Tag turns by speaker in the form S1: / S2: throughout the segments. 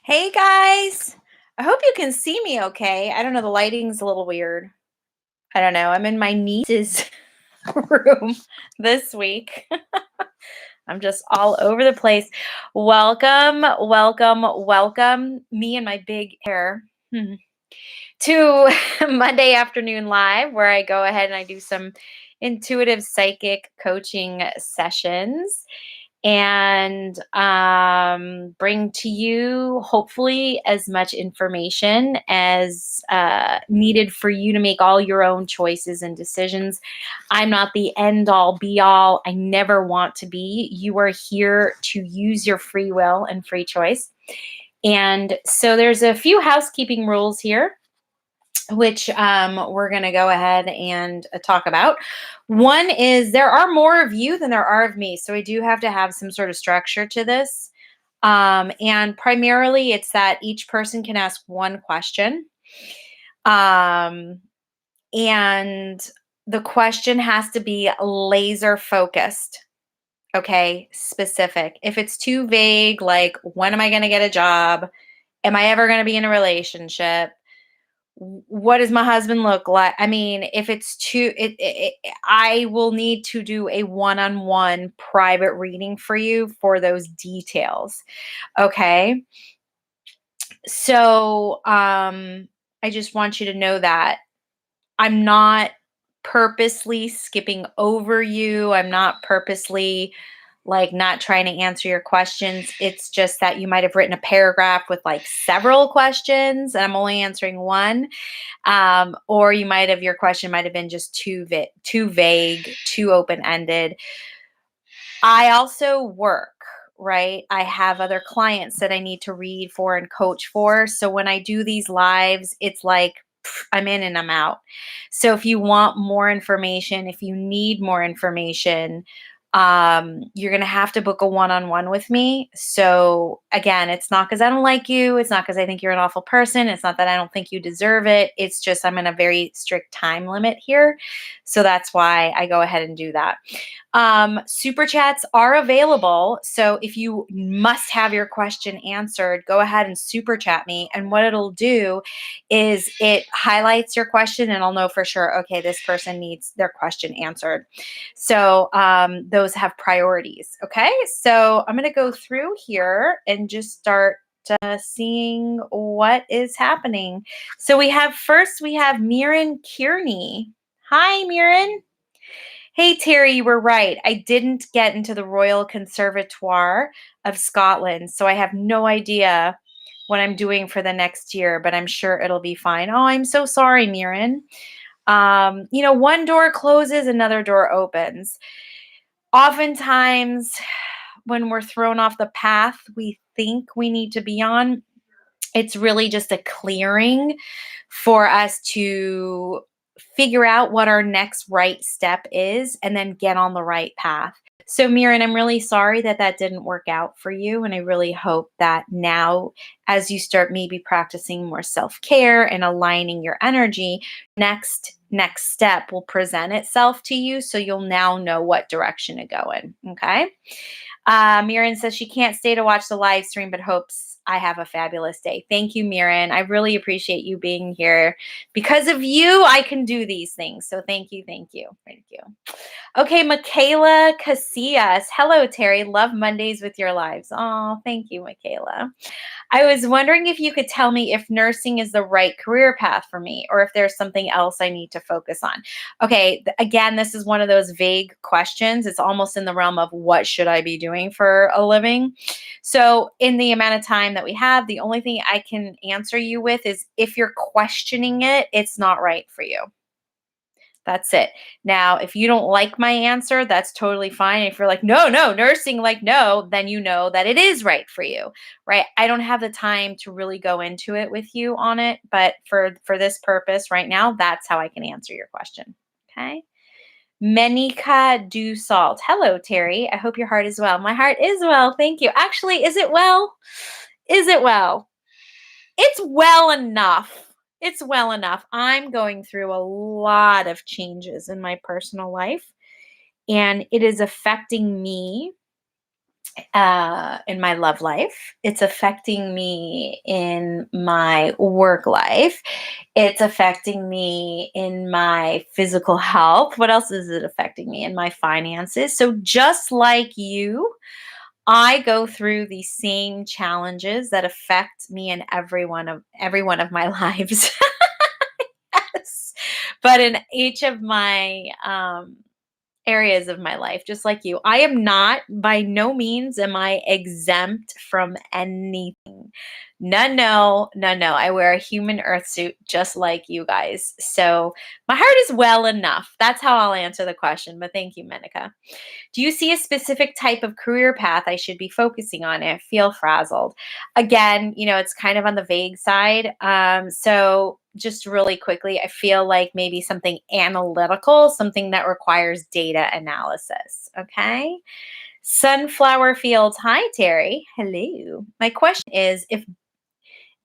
S1: Hey guys, I hope you can see me okay. I don't know, the lighting's a little weird. I don't know. I'm in my niece's room this week. I'm just all over the place. Welcome, welcome, welcome, me and my big hair to Monday Afternoon Live, where I go ahead and I do some intuitive psychic coaching sessions and bring to you hopefully as much information as needed for you to make all your own choices and decisions. I'm not the end all be all. I never want to be. You are here to use your free will and free choice. And so there's a few housekeeping rules here which we're going to go ahead and talk about. One is there are more of you than there are of me. So I do have to have some sort of structure to this. And primarily, it's that each person can ask one question. And the question has to be laser focused. Okay, specific. If it's too vague, like when am I going to get a job? Am I ever going to be in a relationship? What does my husband look like? I mean, if it's too, I will need to do a one-on-one private reading for you for those details. Okay. So, I just want you to know that I'm not purposely skipping over you. I'm not purposely like not trying to answer your questions. It's just that you might have written a paragraph with like several questions and I'm only answering one. Or you might have, your question might have been just too vague, too open-ended. I also work, right? I have other clients that I need to read for and coach for. So when I do these lives, it's like I'm in and I'm out. So if you want more information, if you need more information, you're going to have to book a one-on-one with me. So again, it's not because I don't like you. It's not because I think you're an awful person. It's not that I don't think you deserve it. It's just I'm in a very strict time limit here. So that's why I go ahead and do that. Super chats are available. So if you must have your question answered, go ahead and super chat me. And what it'll do is it highlights your question and I'll know for sure, okay, this person needs their question answered. So those have priorities. Okay. So I'm going to go through here and just start seeing what is happening. So we have Mirren Kearney. Hi, Mirren. Hey, Terrie, you were right. I didn't get into the Royal Conservatoire of Scotland, so I have no idea what I'm doing for the next year, but I'm sure it'll be fine. Oh, I'm so sorry, Mirren. One door closes, another door opens. Oftentimes, when we're thrown off the path we think we need to be on, it's really just a clearing for us to figure out what our next right step is and then get on the right path. So, Mirren, I'm really sorry that that didn't work out for you. And I really hope that now, as you start maybe practicing more self-care and aligning your energy, next step will present itself to you. So you'll now know what direction to go in. Okay. Mirren says she can't stay to watch the live stream, but hopes I have a fabulous day. Thank you, Mirren. I really appreciate you being here. Because of you, I can do these things. So thank you, thank you, thank you. Okay, Michaela Casillas. Hello, Terrie. Love Mondays with your lives. Oh, thank you, Michaela. I was wondering if you could tell me if nursing is the right career path for me or if there's something else I need to focus on. Okay, again, this is one of those vague questions. It's almost in the realm of what should I be doing for a living? So in the amount of time that we have, the only thing I can answer you with is if you're questioning it, it's not right for you. That's it. Now, if you don't like my answer, that's totally fine. If you're like, no, nursing, like, no, then you know that it is right for you, right? I don't have the time to really go into it with you on it, but for this purpose right now, that's how I can answer your question. Okay. Menika Do Salt. Hello, Terrie. I hope your heart is well. My heart is well. Thank you. Actually, is it well? Is it well? It's well enough. It's well enough. I'm going through a lot of changes in my personal life, and it is affecting me in my love life. It's affecting me in my work life. It's affecting me in my physical health. What else is it affecting me? In my finances. So just like you, I go through the same challenges that affect me in every one of my lives. Yes. But in each of my areas of my life, just like you. I am not, by no means, am I exempt from anything. No, no, no, no. I wear a human earth suit just like you guys. So my heart is well enough. That's how I'll answer the question. But thank you, Menika. Do you see a specific type of career path I should be focusing on? I feel frazzled. Again, it's kind of on the vague side. So just really quickly, I feel like maybe something analytical, something that requires data analysis. Okay. Sunflower Fields. Hi, Terry. Hello. My question is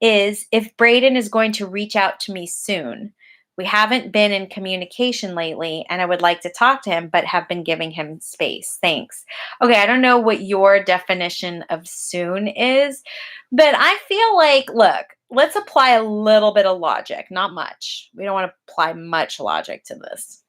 S1: if Braden is going to reach out to me soon. We haven't been in communication lately, and I would like to talk to him, but have been giving him space. Thanks. Okay, I don't know what your definition of soon is, but I feel like, look, let's apply a little bit of logic, not much. We don't want to apply much logic to this.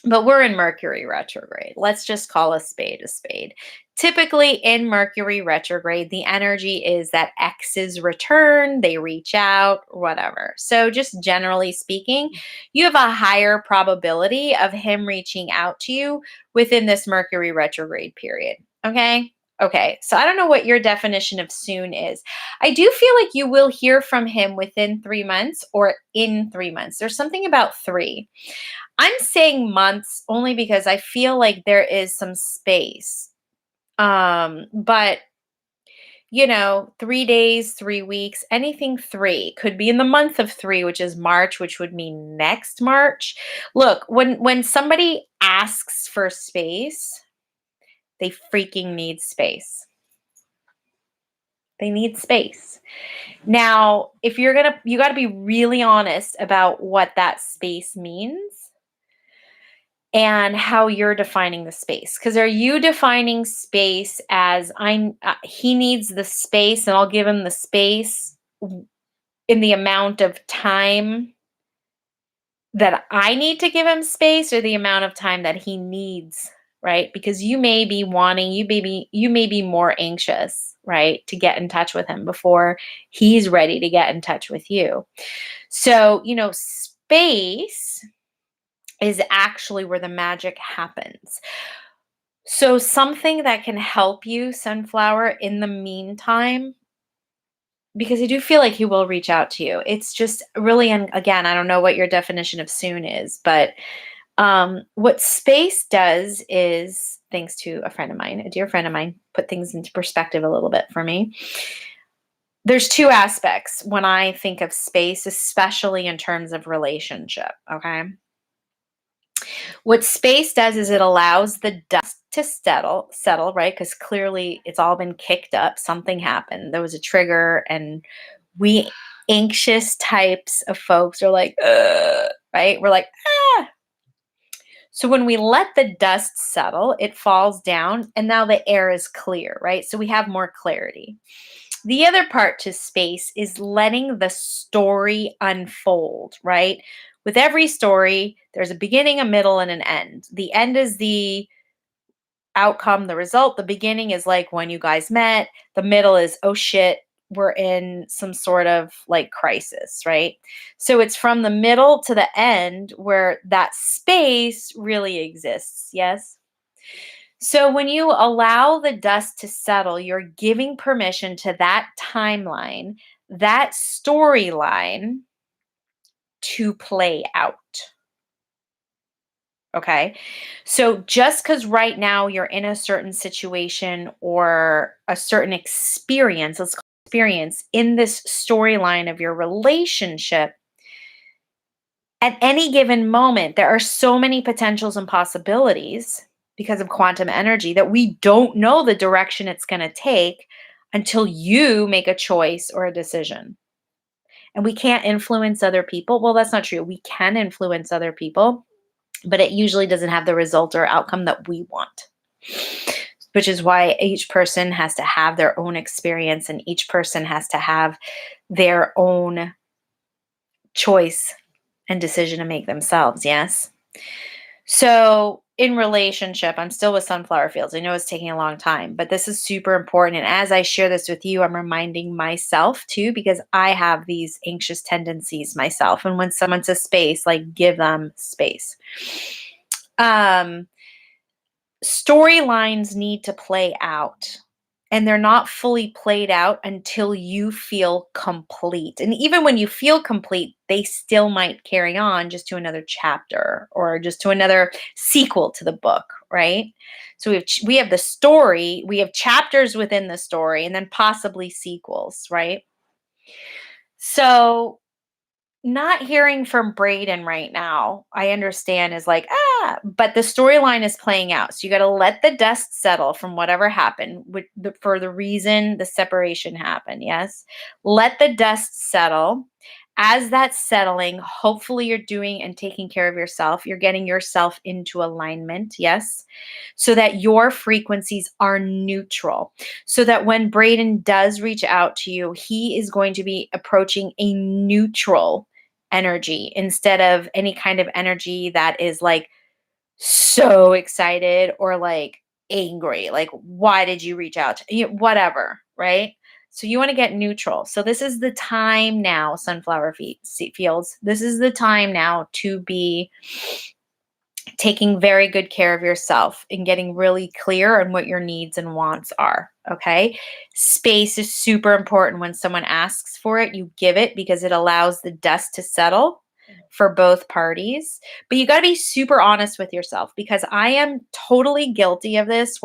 S1: But we're in Mercury retrograde. Let's just call a spade a spade. Typically in Mercury retrograde, the energy is that exes return, they reach out, whatever. So just generally speaking, you have a higher probability of him reaching out to you within this Mercury retrograde period. Okay? Okay. So I don't know what your definition of soon is. I do feel like you will hear from him within 3 months or in 3 months. There's something about 3. I'm saying months only because I feel like there is some space. But 3 days, 3 weeks, anything 3 could be in the month of 3, which is March, which would mean next March. Look, when somebody asks for space, they freaking need space. They need space. Now, if you got to be really honest about what that space means and how you're defining the space. Because are you defining space as he needs the space and I'll give him the space in the amount of time that I need to give him space, or the amount of time that he needs, right? Because you may be more anxious, right, to get in touch with him before he's ready to get in touch with you. So, space is actually where the magic happens. So something that can help you, Sunflower, in the meantime, because I do feel like he will reach out to you. It's just really, and again, I don't know what your definition of soon is, but what space does is, thanks to a friend of mine, a dear friend of mine, put things into perspective a little bit for me. There's 2 aspects when I think of space, especially in terms of relationship, okay? What space does is it allows the dust to settle, right? Because clearly it's all been kicked up. Something happened. There was a trigger, and we anxious types of folks are like, ugh, right? We're like, ah. So when we let the dust settle, it falls down, and now the air is clear, right? So we have more clarity. The other part to space is letting the story unfold, right? With every story, there's a beginning, a middle, and an end. The end is the outcome, the result. The beginning is like when you guys met. The middle is, oh shit, we're in some sort of like crisis, right? So it's from the middle to the end where that space really exists. Yes. So when you allow the dust to settle, you're giving permission to that timeline, that storyline to play out. Okay. So just because right now you're in a certain situation or a certain experience, let's call it experience in this storyline of your relationship, at any given moment, there are so many potentials and possibilities because of quantum energy that we don't know the direction it's going to take until you make a choice or a decision. And we can't influence other people. Well, that's not true. We can influence other people, but it usually doesn't have the result or outcome that we want. which is why each person has to have their own experience and each person has to have their own choice and decision to make themselves. Yes. So, in relationship, I'm still with sunflower fields. I know it's taking a long time, but this is super important. And as I share this with you, I'm reminding myself too, because I have these anxious tendencies myself. And when someone says space, like give them space. Storylines need to play out. And they're not fully played out until you feel complete. And even when you feel complete, they still might carry on just to another chapter or just to another sequel to the book, right? So we have the story, we have chapters within the story, and then possibly sequels, right? So not hearing from Braden right now, I understand is like, but the storyline is playing out. So you got to let the dust settle from whatever happened for the reason the separation happened. Yes. Let the dust settle. As that's settling, hopefully you're doing and taking care of yourself. You're getting yourself into alignment. Yes. So that your frequencies are neutral. So that when Braden does reach out to you, he is going to be approaching a neutral energy instead of any kind of energy that is like so excited or like angry. Like, why did you reach out to whatever, right? So you want to get neutral. So this is the time now, sunflower fields. This is the time now to be taking very good care of yourself and getting really clear on what your needs and wants are. Okay. Space is super important. When someone asks for it, you give it because it allows the dust to settle for both parties. But you got to be super honest with yourself, because I am totally guilty of this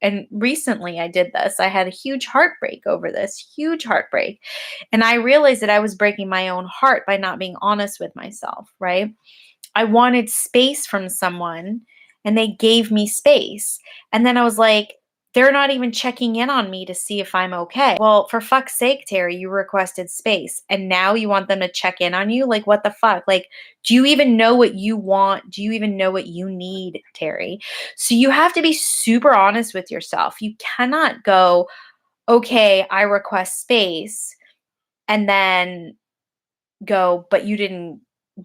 S1: and recently I did this. I had a huge heartbreak over this, huge heartbreak. And I realized that I was breaking my own heart by not being honest with myself, right? I wanted space from someone and they gave me space. And then I was like, they're not even checking in on me to see if I'm okay. Well, for fuck's sake, Terrie, you requested space and now you want them to check in on you? Like, what the fuck? Like, do you even know what you want? Do you even know what you need, Terrie? So you have to be super honest with yourself. You cannot go, okay, I request space, and then go, but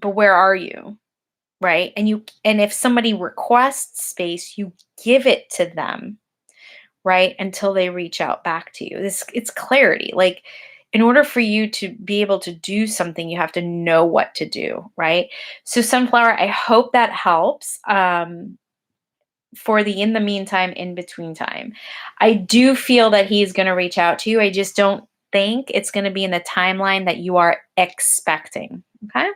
S1: where are you? Right? And if somebody requests space, you give it to them, right? Until they reach out back to you. It's clarity. Like, in order for you to be able to do something, you have to know what to do, right? So sunflower, I hope that helps. For the in the meantime, in between time, I do feel that he's going to reach out to you. I just don't think it's going to be in the timeline that you are expecting. Okay.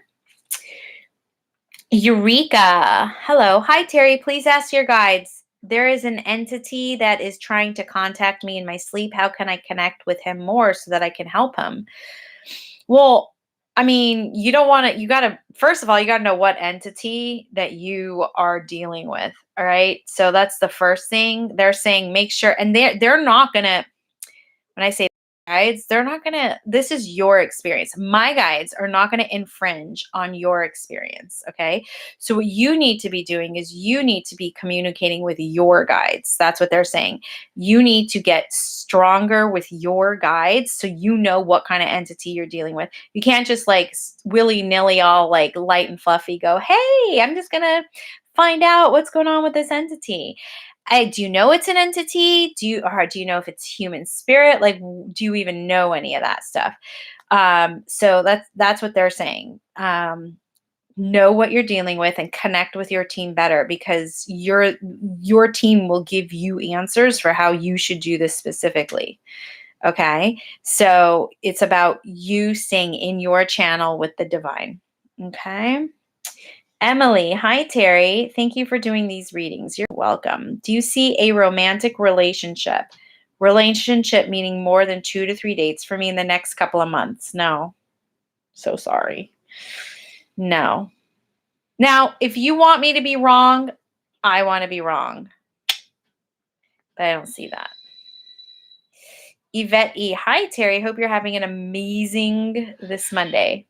S1: Eureka. Hello. Hi, Terrie. Please ask your guides. There is an entity that is trying to contact me in my sleep. How can I connect with him more so that I can help him? Well, I mean, you don't want to, first of all, you got to know what entity that you are dealing with. All right. So that's the first thing. They're saying make sure, and they're not going to, when I say guides, they're not going to, this is your experience. My guides are not going to infringe on your experience. Okay. So what you need to be doing is you need to be communicating with your guides. That's what they're saying. You need to get stronger with your guides so you know what kind of entity you're dealing with. You can't just like willy-nilly, all like light and fluffy go, hey, I'm just going to find out what's going on with this entity. Do you know it's an entity? Do you know if it's human spirit? Like, do you even know any of that stuff? So that's what they're saying. Know what you're dealing with and connect with your team better, because your team will give you answers for how you should do this specifically. Okay. So it's about you staying in your channel with the divine. Okay. Emily, hi Terrie. Thank you for doing these readings. You're welcome. Do you see a romantic relationship? Relationship meaning more than 2 to 3 dates for me in the next couple of months. No. So sorry. No. Now, if you want me to be wrong, I want to be wrong. But I don't see that. Yvette E. Hi Terrie. Hope you're having an amazing this Monday.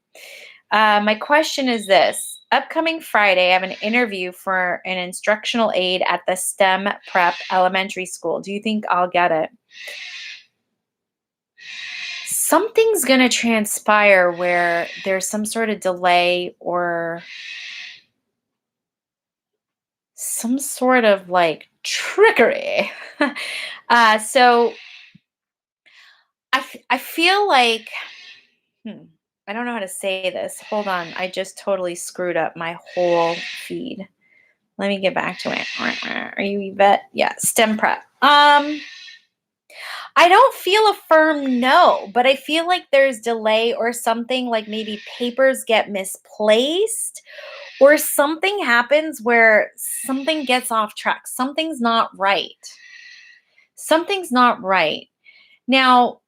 S1: My question is this. upcoming Friday, I have an interview for an instructional aide at the STEM prep elementary school. Do you think I'll get it? Something's going to transpire where there's some sort of delay or some sort of like trickery. So I feel like, I don't know how to say this. Hold on. I just totally screwed up my whole feed. Let me get back to it. Are you Yvette? Yeah, STEM prep. I don't feel a firm no, but I feel like there's delay or something, like maybe papers get misplaced or something happens where something gets off track. Something's not right. Something's not right. Now,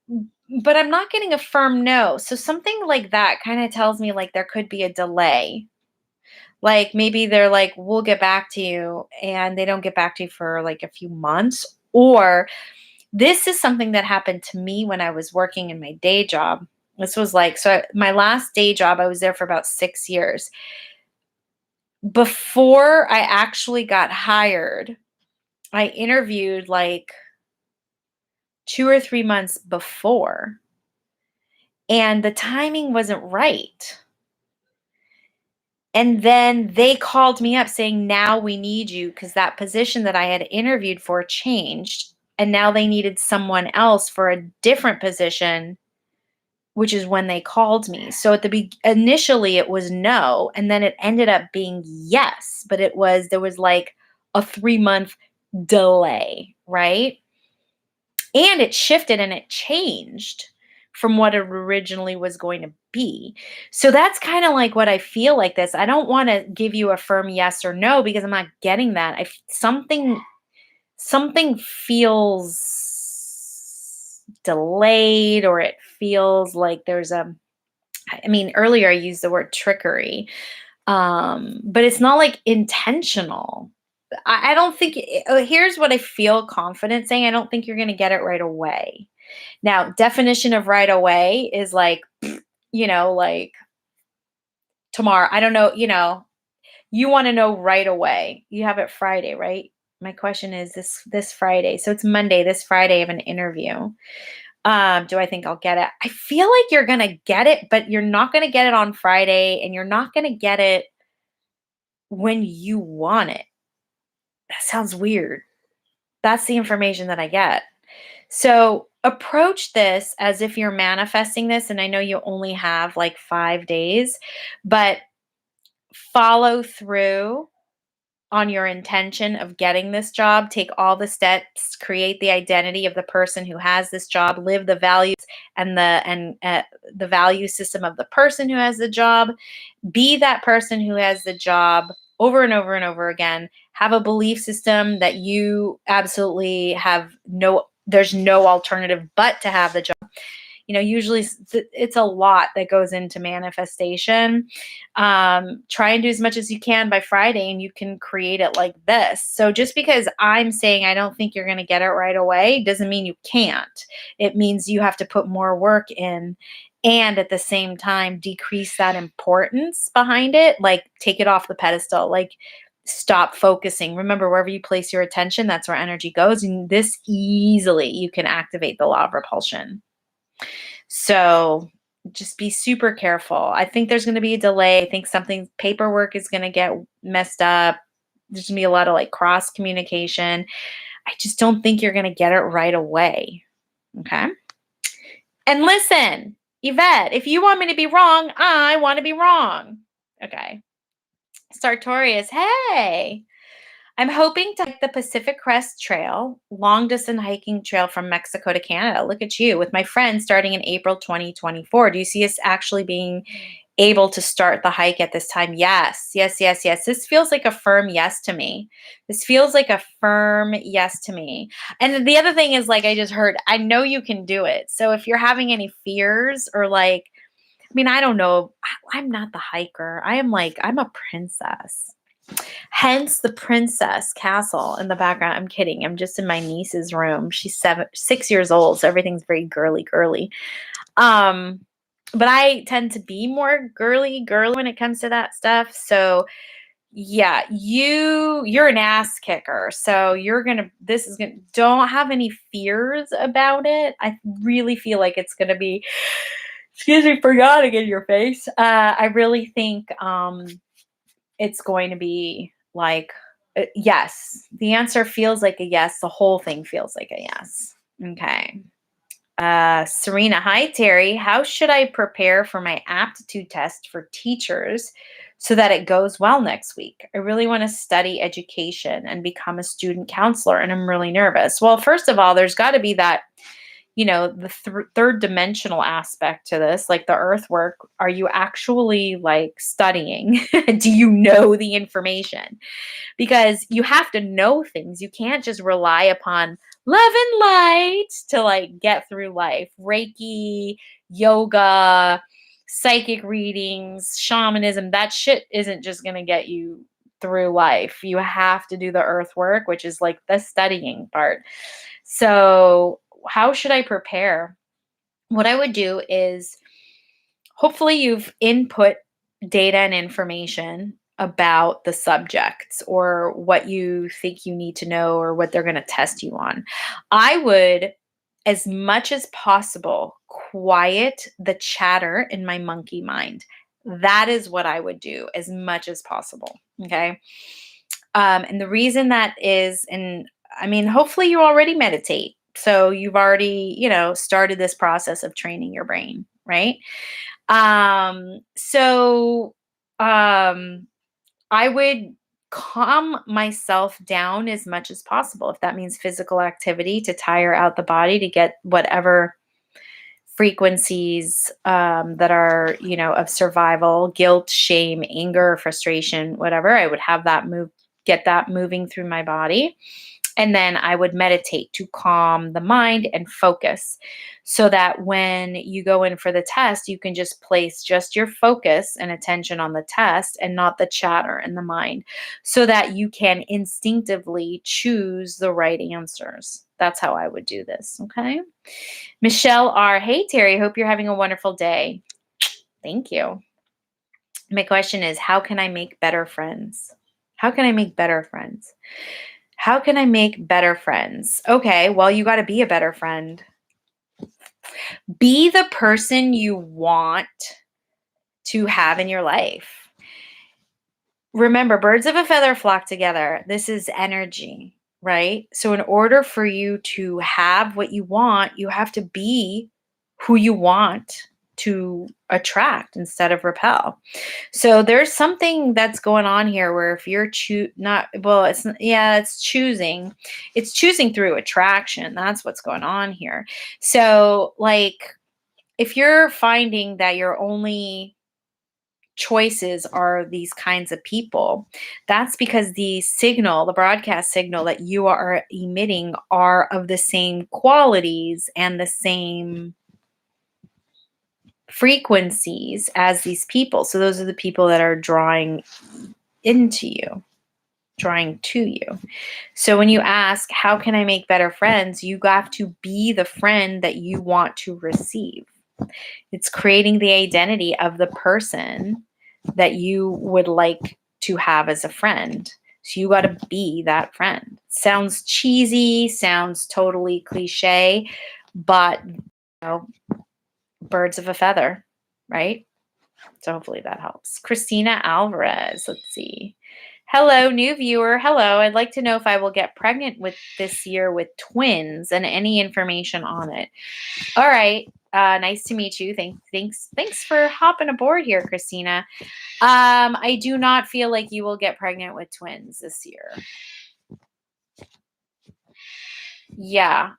S1: but I'm not getting a firm no. So something like that kind of tells me like there could be a delay. Like maybe they're like, we'll get back to you, and they don't get back to you for like a few months. Or this is something that happened to me when I was working in my day job. This was like, my last day job, I was there for about 6 years. Before I actually got hired, I interviewed like 2 or 3 months before, and the timing wasn't right. And then they called me up saying, now we need you, because that position that I had interviewed for changed. And now they needed someone else for a different position, which is when they called me. So initially it was no, and then it ended up being yes, but there was like a 3-month delay, right? And it shifted and it changed from what it originally was going to be. So that's kind of like what I feel like this. I don't want to give you a firm yes or no because I'm not getting that. Something feels delayed, or it feels like there's earlier I used the word trickery. But it's not like intentional. I don't think, here's what I feel confident saying. I don't think you're going to get it right away. Now, definition of right away is like, like tomorrow. I don't know, you want to know right away. You have it Friday, right? My question is this Friday. So it's Monday, this Friday of an interview. Do I think I'll get it? I feel like you're going to get it, but you're not going to get it on Friday, and you're not going to get it when you want it. That sounds weird. That's the information that I get. So approach this as if you're manifesting this. And I know you only have like 5 days, but follow through on your intention of getting this job. Take all the steps, create the identity of the person who has this job, live the values and the value system of the person who has the job. Be that person who has the job over and over and over again. Have a belief system that you absolutely there's no alternative but to have the job. Usually it's a lot that goes into manifestation. Try and do as much as you can by Friday, and you can create it like this. So just because I'm saying I don't think you're going to get it right away doesn't mean you can't. It means you have to put more work in, and at the same time decrease that importance behind it. Like take it off the pedestal, like stop focusing. Remember, wherever you place your attention, that's where energy goes. And this easily you can activate the law of repulsion. So just be super careful. I think there's going to be a delay. I think paperwork is going to get messed up. There's going to be a lot of like cross communication. I just don't think you're going to get it right away. Okay. And listen, Yvette, if you want me to be wrong, I want to be wrong. Okay. Sartorius, hey. I'm hoping to hike the Pacific Crest Trail, long distance hiking trail from Mexico to Canada. Look at you, with my friends starting in April 2024. Do you see us actually being able to start the hike at this time? Yes, yes, yes, yes. This feels like a firm yes to me. This feels like a firm yes to me. And the other thing is, like I just heard, I know you can do it. So if you're having any fears or like, I don't know. I'm not the hiker. I'm a princess. Hence the princess castle in the background. I'm kidding. I'm just in my niece's room. She's 6 years old, so everything's very girly. but I tend to be more girly when it comes to that stuff. So yeah, you're an ass kicker. So don't have any fears about it. I really feel like it's gonna be, excuse me for yawning in your face. I really think it's going to be like, yes. The answer feels like a yes. The whole thing feels like a yes. Okay. Serena, hi Terrie. How should I prepare for my aptitude test for teachers so that it goes well next week? I really want to study education and become a student counselor, and I'm really nervous. Well, first of all, there's got to be that, the third dimensional aspect to this, like the earthwork. Are you actually like studying? Do you know the information? Because you have to know things. You can't just rely upon love and light to like get through life. Reiki, yoga, psychic readings, shamanism, that shit isn't just going to get you through life. You have to do the earthwork, which is like the studying part. So, how should I prepare? What I would do is, hopefully you've input data and information about the subjects or what you think you need to know or what they're going to test you on. I would, as much as possible, quiet the chatter in my monkey mind. That is what I would do as much as possible. Okay. And the reason that is, and I mean, hopefully you already meditate. So you've already, started this process of training your brain, right? So I would calm myself down as much as possible. If that means physical activity to tire out the body to get whatever frequencies that are, of survival, guilt, shame, anger, frustration, whatever, I would have that get that moving through my body. And then I would meditate to calm the mind and focus so that when you go in for the test, you can just place just your focus and attention on the test and not the chatter in the mind so that you can instinctively choose the right answers. That's how I would do this. Okay. Michelle R. Hey, Terrie. Hope you're having a wonderful day. Thank you. My question is, how can I make better friends? How can I make better friends? How can I make better friends? Okay, well, you got to be a better friend. Be the person you want to have in your life. Remember, birds of a feather flock together. This is energy, right? So, in order for you to have what you want, you have to be who you want to attract instead of repel. So there's something that's going on here where if you're it's choosing. It's choosing through attraction. That's what's going on here. So like if you're finding that your only choices are these kinds of people, that's because the broadcast signal that you are emitting are of the same qualities and the same frequencies as these people. So those are the people that are drawing into you, drawing to you. So when you ask, how can I make better friends? You have to be the friend that you want to receive. It's creating the identity of the person that you would like to have as a friend. So you got to be that friend. Sounds cheesy, sounds totally cliche, but birds of a feather, right? So hopefully that helps. Christina Alvarez, let's see. Hello, new viewer. Hello. I'd like to know if I will get pregnant this year with twins and any information on it. All right. Nice to meet you. Thanks for hopping aboard here, Christina. I do not feel like you will get pregnant with twins this year. Yeah.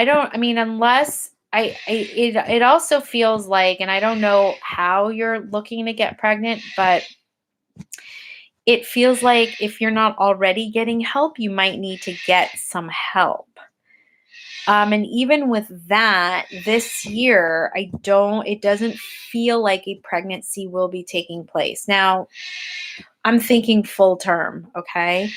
S1: Unless it also feels like, and I don't know how you're looking to get pregnant, but it feels like if you're not already getting help, you might need to get some help. And even with that, this year, it doesn't feel like a pregnancy will be taking place. Now, I'm thinking full term, okay?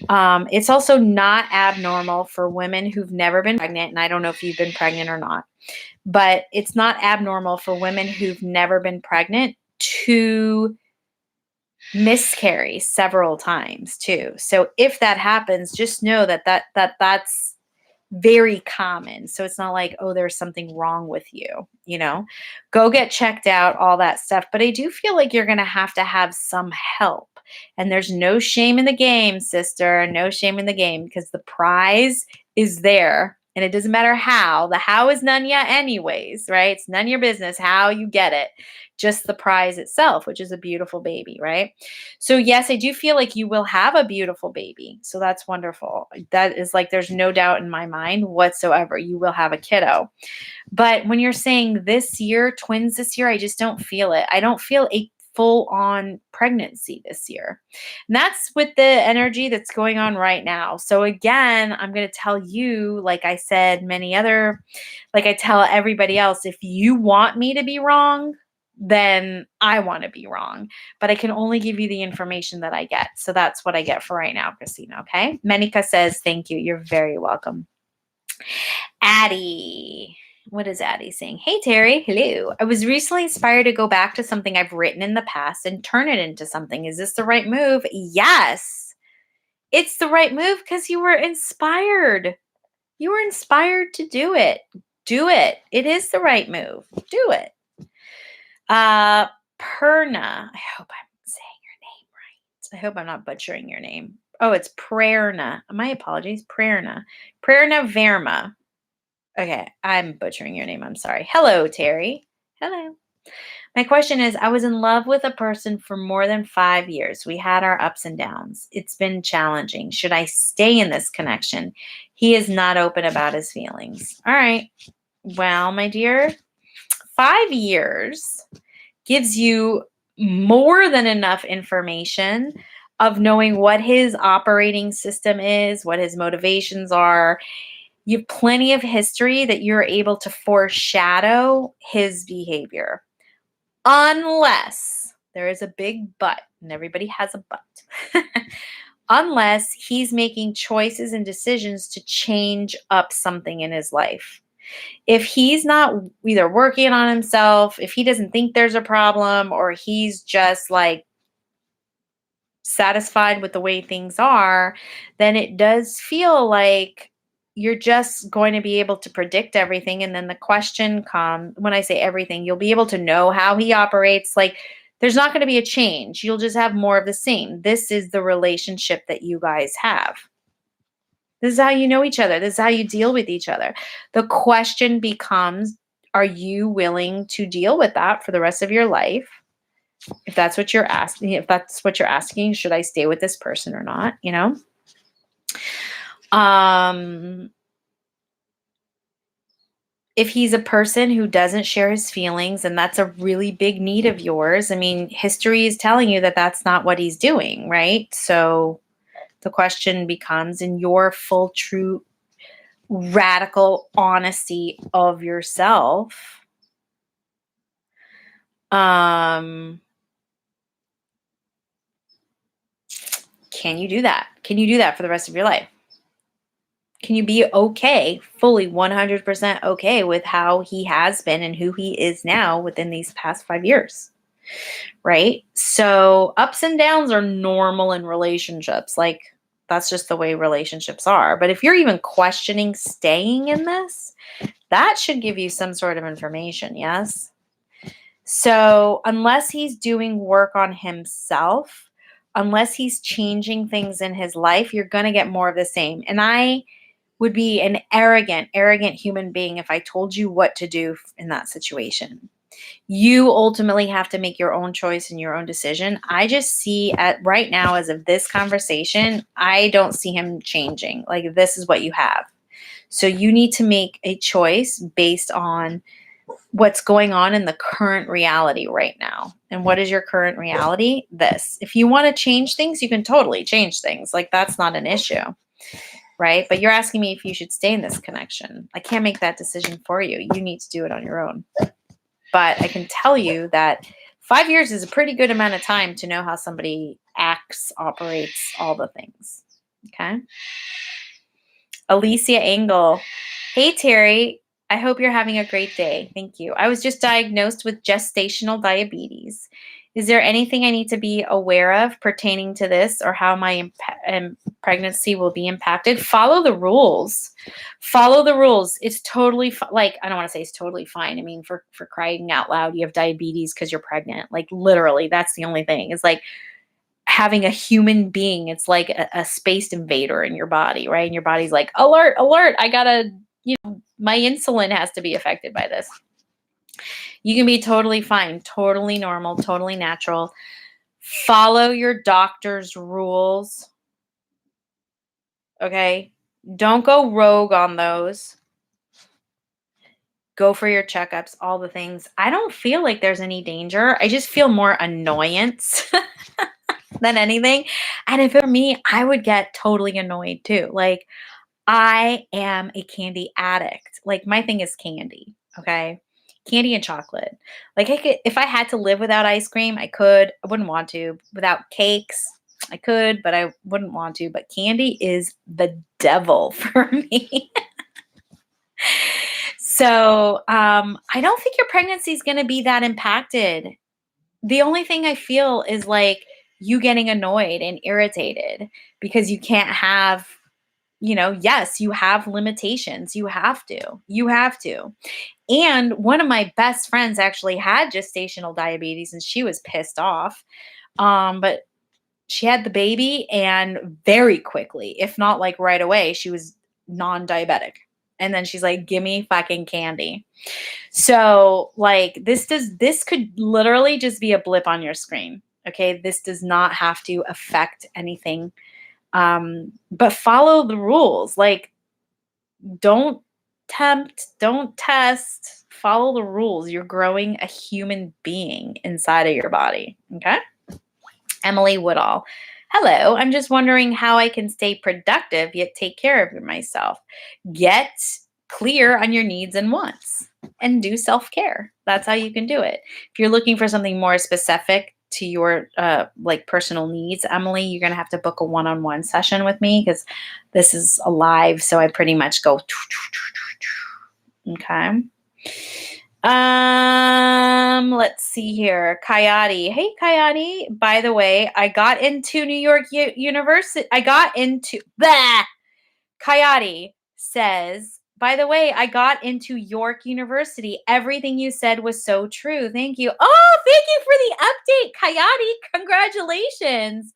S1: It's also not abnormal for women who've never been pregnant, and I don't know if you've been pregnant or not, but it's not abnormal for women who've never been pregnant to miscarry several times too. So if that happens, just know that's very common. So it's not like, oh, there's something wrong with you, go get checked out, all that stuff. But I do feel like you're going to have some help. And there's no shame in the game, sister, no shame in the game, because the prize is there. And it doesn't matter how. The how is none yet anyways, right? It's none of your business how you get it. Just the prize itself, which is a beautiful baby, right? So yes, I do feel like you will have a beautiful baby. So that's wonderful. That is like, there's no doubt in my mind whatsoever. You will have a kiddo. But when you're saying this year, twins this year, I just don't feel it. I don't feel a full-on pregnancy this year. And that's with the energy that's going on right now. So again, I'm going to tell you, like I said, like I tell everybody else, if you want me to be wrong, then I want to be wrong. But I can only give you the information that I get. So that's what I get for right now, Christina, okay? Menika says, thank you. You're very welcome. Addy. What is Addy saying? Hey, Terrie. Hello. I was recently inspired to go back to something I've written in the past and turn it into something. Is this the right move? Yes. It's the right move because you were inspired. You were inspired to do it. Do it. It is the right move. Do it. Perna. I hope I'm saying your name right. I hope I'm not butchering your name. Oh, it's Prerna. My apologies. Prerna Verma. Okay, I'm butchering your name. I'm sorry. Hello, Terrie. Hello. My question is, I was in love with a person for more than 5 years. We had our ups and downs. It's been challenging. Should I stay in this connection? He is not open about his feelings. All right. Well, my dear, 5 years gives you more than enough information of knowing what his operating system is, what his motivations are. You have plenty of history that you're able to foreshadow his behavior. Unless there is a big but, and everybody has a but. Unless he's making choices and decisions to change up something in his life. If he's not either working on himself, if he doesn't think there's a problem, or he's just like satisfied with the way things are, then it does feel like you're just going to be able to predict everything. And then the question comes, when I say everything, you'll be able to know how he operates. Like, there's not going to be a change. You'll just have more of the same. This is the relationship that you guys have. This is how you know each other. This is how you deal with each other. The question becomes, are you willing to deal with that for the rest of your life? If that's what you're asking, should I stay with this person or not? If he's a person who doesn't share his feelings, and that's a really big need of yours, I mean, history is telling you that that's not what he's doing, right? So the question becomes, in your full, true, radical honesty of yourself, can you do that? Can you do that for the rest of your life? Can you be okay, fully 100% okay with how he has been and who he is now within these past 5 years? Right? So ups and downs are normal in relationships. Like, that's just the way relationships are. But if you're even questioning staying in this, that should give you some sort of information, yes? So unless he's doing work on himself, unless he's changing things in his life, you're going to get more of the same. And I would be an arrogant human being if I told you what to do in that situation. You ultimately have to make your own choice and your own decision. I just see right now, as of this conversation, I don't see him changing. Like, this is what you have. So you need to make a choice based on what's going on in the current reality right now. And what is your current reality? This. If you want to change things, you can totally change things. Like, that's not an issue. Right? But you're asking me if you should stay in this connection. I can't make that decision for you. You need to do it on your own. But I can tell you that 5 years is a pretty good amount of time to know how somebody acts, operates, all the things. Okay. Alicia Engel. Hey, Terrie. I hope you're having a great day. Thank you. I was just diagnosed with gestational diabetes. Is there anything I need to be aware of pertaining to this or how my pregnancy will be impacted? Follow the rules. Follow the rules. It's totally like, I don't want to say it's totally fine. I mean, for crying out loud, you have diabetes because you're pregnant. Like literally, that's the only thing. It's like having a human being. It's like a space invader in your body, right? And your body's like, alert, alert. I gotta, my insulin has to be affected by this. You can be totally fine, totally normal, totally natural. Follow your doctor's rules. Okay? Don't go rogue on those. Go for your checkups, all the things. I don't feel like there's any danger. I just feel more annoyance than anything. And if it were me, I would get totally annoyed too. Like, I am a candy addict. Like, my thing is candy. Okay? Candy and chocolate. Like, if I had to live without ice cream, I could. I wouldn't want to. Without cakes, I could, but I wouldn't want to. But candy is the devil for me. So I don't think your pregnancy is going to be that impacted. The only thing I feel is like you getting annoyed and irritated because you can't have, yes, you have limitations. You have to. You have to. And one of my best friends actually had gestational diabetes and she was pissed off. But she had the baby and very quickly, if not like right away, she was non-diabetic. And then she's like, give me fucking candy. So like this could literally just be a blip on your screen. Okay. This does not have to affect anything. But follow the rules. Like, don't tempt, don't test, follow the rules. You're growing a human being inside of your body. Okay. Emily Woodall. Hello. I'm just wondering how I can stay productive yet take care of myself. Get clear on your needs and wants and do self-care. That's how you can do it. If you're looking for something more specific to your like personal needs, Emily, you're going to have to book a one-on-one session with me because this is a live. So I pretty much go. Okay. Let's see here. Coyote. Hey, Coyote. By the way, I got into New York University. Coyote says, by the way, I got into York University. Everything you said was so true. Thank you. Oh, thank you for the update, Coyote. Congratulations.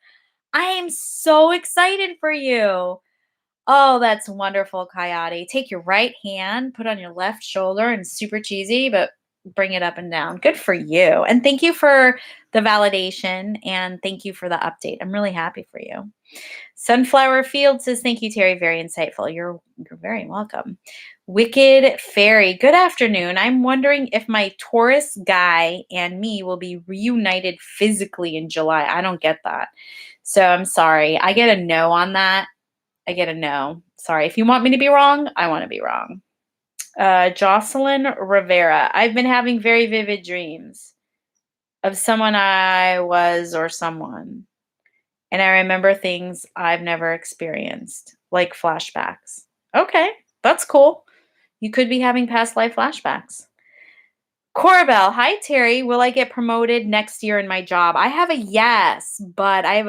S1: I am so excited for you. Oh, that's wonderful, Coyote. Take your right hand, put on your left shoulder, and super cheesy, but bring it up and down. Good for you. And thank you for the validation, and thank you for the update. I'm really happy for you. Sunflower Field says, thank you, Terrie. Very insightful. You're very welcome. Wicked Fairy. Good afternoon. I'm wondering if my Taurus guy and me will be reunited physically in July. I don't get that. So I'm sorry. I get a no on that. I get a no. Sorry. If you want me to be wrong, I want to be wrong. Jocelyn Rivera. I've been having very vivid dreams of someone I was or someone. And I remember things I've never experienced, like flashbacks. Okay, that's cool. You could be having past life flashbacks. Corabelle, hi Terrie. Will I get promoted next year in my job? I have a yes, but I have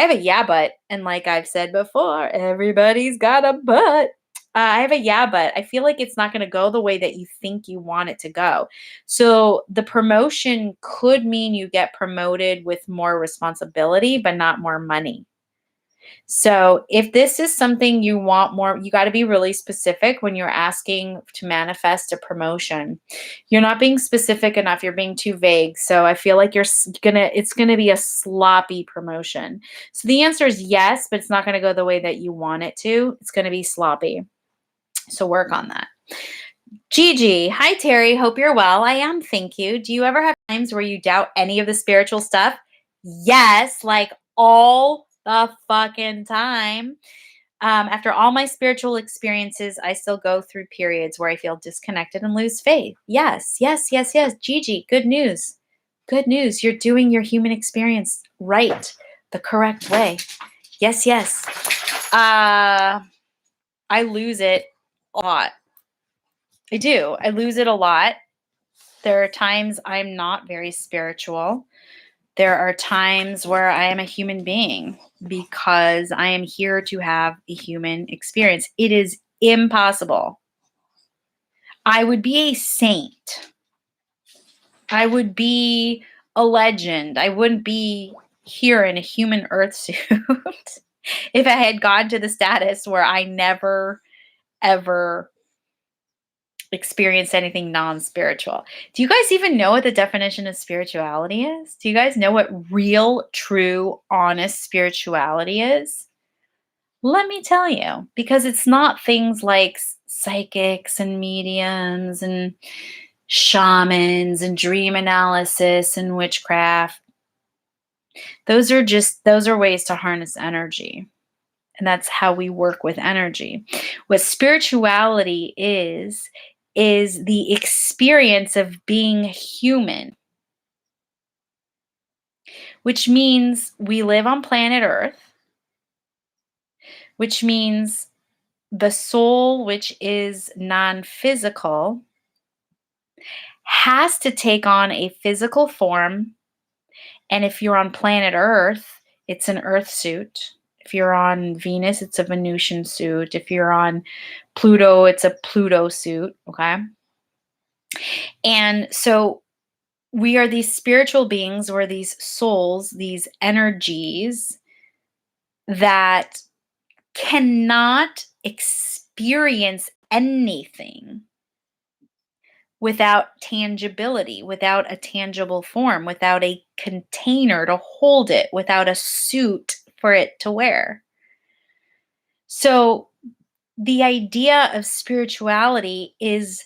S1: a yeah, but, and like I've said before, everybody's got a but. I have a yeah, but I feel like it's not going to go the way that you think you want it to go. So the promotion could mean you get promoted with more responsibility, but not more money. So if this is something you want more, you got to be really specific when you're asking to manifest a promotion. You're not being specific enough. You're being too vague. So I feel like it's going to be a sloppy promotion. So the answer is yes, but it's not going to go the way that you want it to. It's going to be sloppy. So work on that. Gigi, hi Terrie. Hope you're well. I am. Thank you. Do you ever have times where you doubt any of the spiritual stuff? Yes, like all the fucking time. After all my spiritual experiences, I still go through periods where I feel disconnected and lose faith. Yes, yes, yes, yes. Gigi, good news. Good news. You're doing your human experience right. the correct way. Yes, yes. I lose it a lot. I do. I lose it a lot. There are times I'm not very spiritual. There are times where I am a human being because I am here to have a human experience. It is impossible. I would be a saint. I would be a legend. I wouldn't be here in a human earth suit if I had gotten to the status where I never, ever experienced anything non-spiritual. Do you guys even know what the definition of spirituality is? Do you guys know what real, true, honest spirituality is? Let me tell you, because it's not things like psychics and mediums and shamans and dream analysis and witchcraft. Those are ways to harness energy. And that's how we work with energy. What spirituality is the experience of being human, which means we live on planet Earth, which means the soul, which is non-physical, has to take on a physical form. And if you're on planet Earth, it's an Earth suit. If you're on Venus, it's a Venusian suit. If you're on Pluto, it's a Pluto suit. Okay. And so we are these spiritual beings, we're these souls, these energies that cannot experience anything without tangibility, without a tangible form, without a container to hold it, without a suit for it to wear. So the idea of spirituality is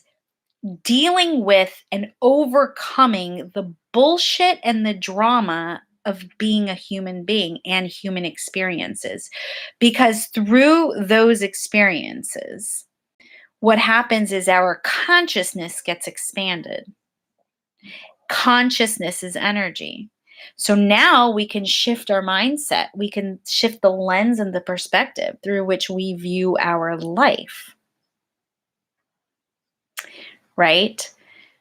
S1: dealing with and overcoming the bullshit and the drama of being a human being and human experiences. Because through those experiences, what happens is our consciousness gets expanded. Consciousness is energy. So now we can shift our mindset. We can shift the lens and the perspective through which we view our life. Right?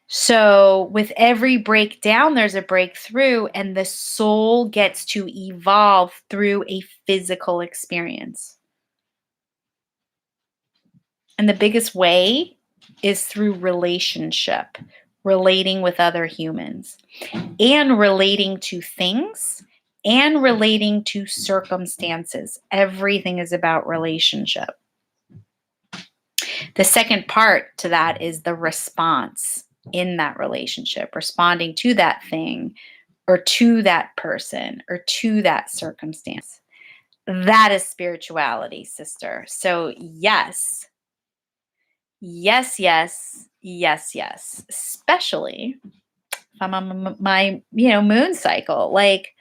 S1: So with every breakdown, there's a breakthrough, and the soul gets to evolve through a physical experience. And the biggest way is through relationship, relating with other humans, and relating to things, and relating to circumstances. Everything is about relationship. The second part to that is the response in that relationship, responding to that thing or to that person or to that circumstance. That is spirituality, sister. So yes, yes, yes, yes, yes. Especially if I'm on my, moon cycle. Like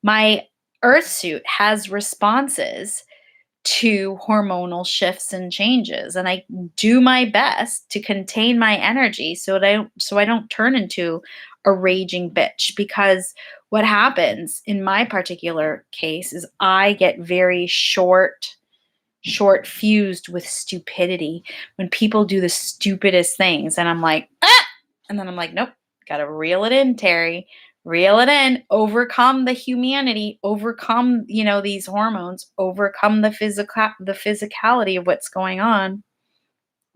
S1: my earth suit has responses to hormonal shifts and changes, and I do my best to contain my energy so I don't turn into a raging bitch. Because what happens in my particular case is I get very short fused with stupidity when people do the stupidest things, and I'm like, ah! And then I'm like, nope, gotta reel it in, Terrie. Reel it in, overcome the humanity, overcome, these hormones, overcome the physicality of what's going on,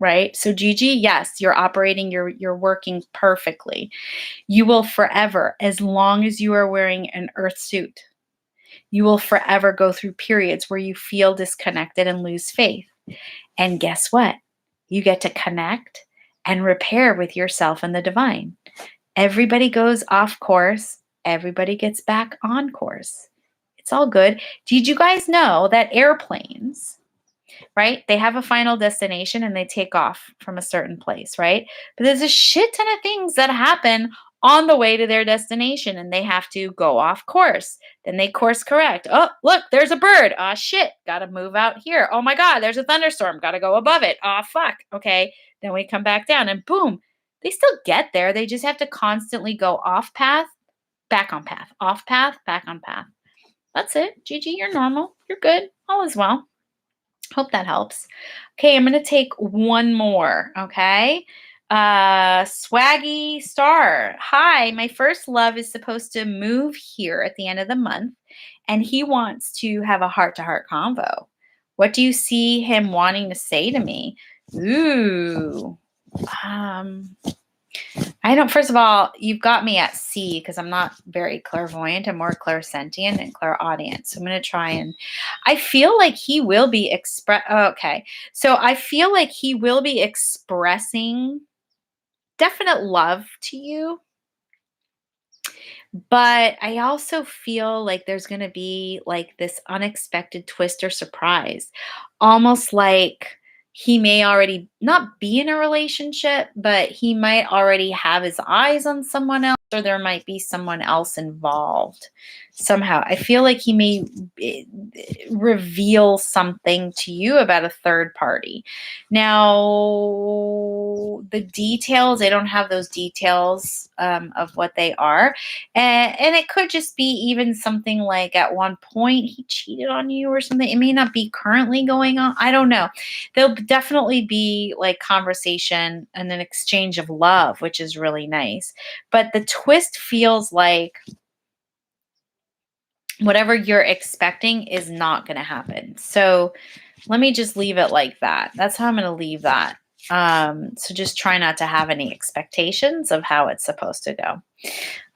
S1: right? So Gigi, yes, you're operating, you're working perfectly. You will forever, as long as you are wearing an earth suit, you will forever go through periods where you feel disconnected and lose faith. And guess what? You get to connect and repair with yourself and the divine. Everybody goes off course. Everybody gets back on course. It's all good. Did you guys know that airplanes, right? They have a final destination and they take off from a certain place, right? But there's a shit ton of things that happen on the way to their destination, and they have to go off course. Then they course correct. Oh, look, there's a bird. Ah, shit. Got to move out here. Oh my God, there's a thunderstorm. Got to go above it. Ah, fuck. Okay. Then we come back down and boom, they still get there. They just have to constantly go off path, back on path, off path, back on path. That's it. Gigi, you're normal. You're good. All is well. Hope that helps. Okay, I'm gonna take one more. Okay. Swaggy Star. Hi, my first love is supposed to move here at the end of the month, and he wants to have a heart-to-heart convo. What do you see him wanting to say to me? Ooh. Um, I don't, first of all, you've got me at C because I'm not very clairvoyant. I'm more clairsentient and clairaudient. So I'm going to try and, I feel like he will be okay. So I feel like he will be expressing definite love to you. But I also feel like there's going to be like this unexpected twist or surprise, almost like he may already not be in a relationship, but he might already have his eyes on someone else, or there might be someone else involved somehow. I feel like he may reveal something to you about a third party. Now, the details, I don't have those details of what they are. And it could just be even something like at one point he cheated on you or something. It may not be currently going on. I don't know. There'll definitely be like conversation and an exchange of love, which is really nice. But the twist feels like whatever you're expecting is not going to happen. So let me just leave it like that. That's how I'm going to leave that. So just try not to have any expectations of how it's supposed to go.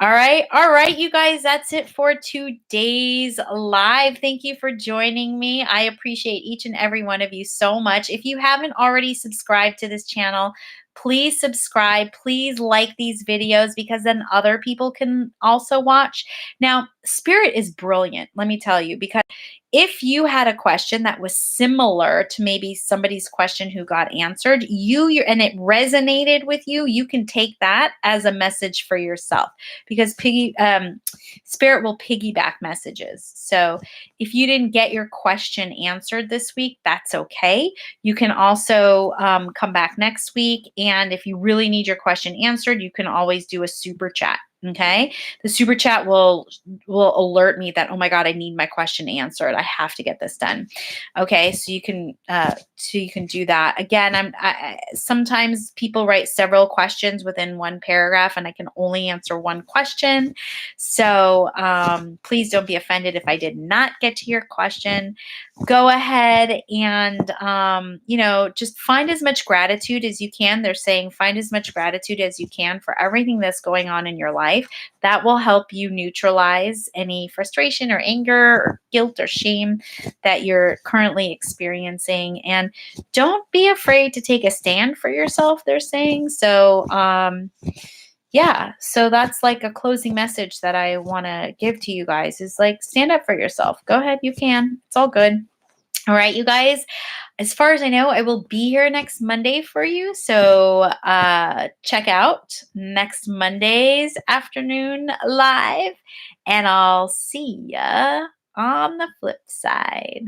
S1: All right, you guys, that's it for today's live. Thank you for joining me. I appreciate each and every one of you so much. If you haven't already subscribed to this channel, please subscribe. Please like these videos because then other people can also watch. Now, Spirit is brilliant, let me tell you, because if you had a question that was similar to maybe somebody's question who got answered, and it resonated with you, you can take that as a message for yourself because Spirit will piggyback messages. So if you didn't get your question answered this week, that's okay. You can also come back next week. And if you really need your question answered, you can always do a super chat. Okay. The super chat will alert me that, oh my God, I need my question answered. I have to get this done. Okay. So you can do that. Again, sometimes people write several questions within one paragraph and I can only answer one question. So please don't be offended if I did not get to your question. Go ahead and, just find as much gratitude as you can. They're saying find as much gratitude as you can for everything that's going on in your life. That will help you neutralize any frustration or anger or guilt or shame that you're currently experiencing. And don't be afraid to take a stand for yourself, they're saying. So, so that's like a closing message that I want to give to you guys is like, stand up for yourself. Go ahead. You can. It's all good. All right, you guys. As far as I know, I will be here next Monday for you. So check out next Monday's afternoon live, and I'll see ya on the flip side.